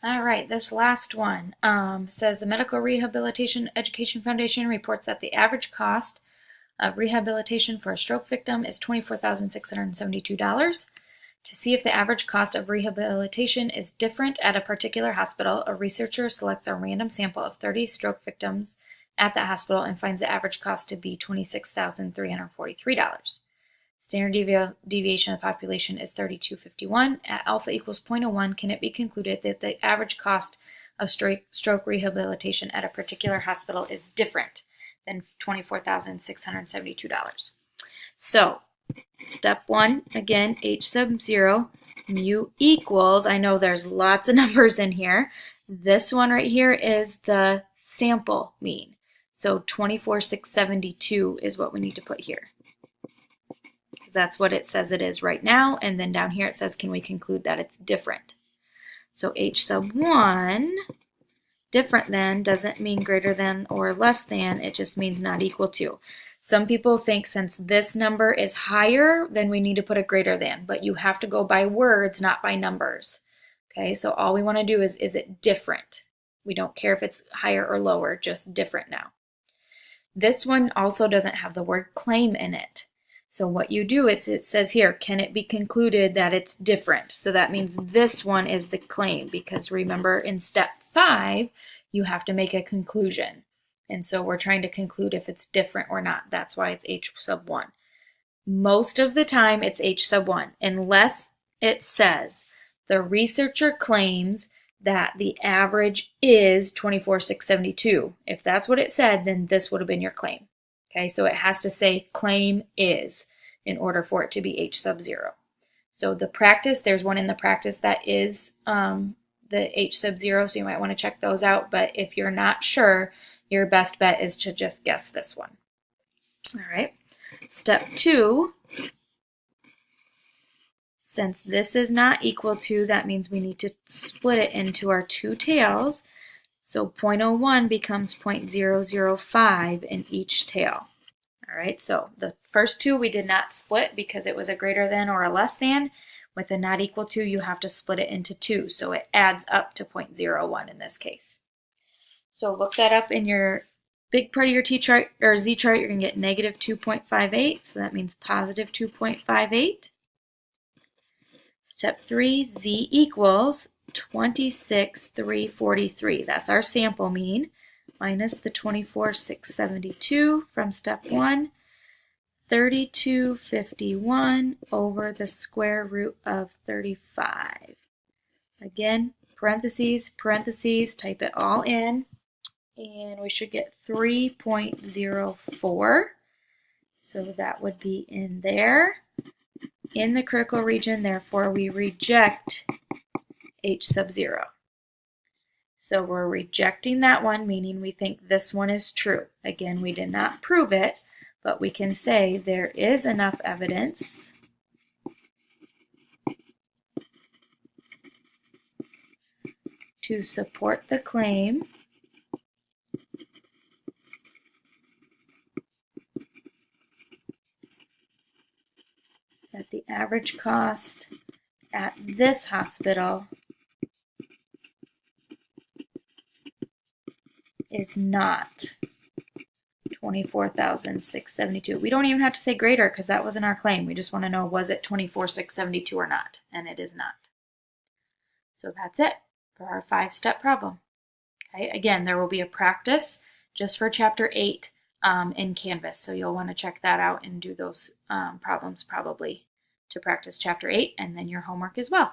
All right, this last one says the Medical Rehabilitation Education Foundation reports that the average cost of rehabilitation for a stroke victim is $24,672. To see if the average cost of rehabilitation is different at a particular hospital, a researcher selects a random sample of 30 stroke victims at that hospital and finds the average cost to be $26,343. Standard deviation of the population is 3251. At alpha equals 0.01, can it be concluded that the average cost of stroke rehabilitation at a particular hospital is different than $24,672? So, step one, again, H sub 0, mu equals, I know there's lots of numbers in here. This one right here is the sample mean. So 24,672 is what we need to put here. That's what it says it is right now. And then down here it says, can we conclude that it's different? So H sub 1, different than, doesn't mean greater than or less than. It just means not equal to. Some people think since this number is higher, then we need to put a greater than. But you have to go by words, not by numbers. Okay, so all we want to do is it different? We don't care if it's higher or lower, just different now. This one also doesn't have the word claim in it. So what you do is it says here, can it be concluded that it's different? So that means this one is the claim, because remember in step 5, you have to make a conclusion. And so we're trying to conclude if it's different or not. That's why it's H sub 1. Most of the time it's H sub 1, unless it says the researcher claims that the average is 24,672. If that's what it said, then this would have been your claim. Okay, so it has to say claim is in order for it to be H sub 0. So the practice, there's one in the practice that is the H sub 0, so you might want to check those out. But if you're not sure, your best bet is to just guess this one. All right, step 2, since this is not equal to, that means we need to split it into our two tails. So 0.01 becomes 0.005 in each tail. All right, so the first two we did not split because it was a greater than or a less than. With a not equal to, you have to split it into 2, so it adds up to 0.01 in this case. So look that up in your big part of your T chart or Z chart. You're going to get negative 2.58, so that means positive 2.58. Step 3, Z equals 26,343. That's our sample mean, minus the 24,672 from step 1, 3251 over the square root of 35. Again, parentheses, parentheses, type it all in, and we should get 3.04. So that would be in there, in the critical region. Therefore, we reject H sub 0. So we're rejecting that one, meaning we think this one is true. Again, we did not prove it, but we can say there is enough evidence to support the claim that the average cost at this hospital is not 24,672. We don't even have to say greater because that wasn't our claim. We just want to know, was it 24,672 or not? And it is not. So that's it for our 5-step problem. Okay, again, there will be a practice just for chapter 8 in Canvas. So you'll want to check that out and do those problems probably to practice chapter 8 and then your homework as well.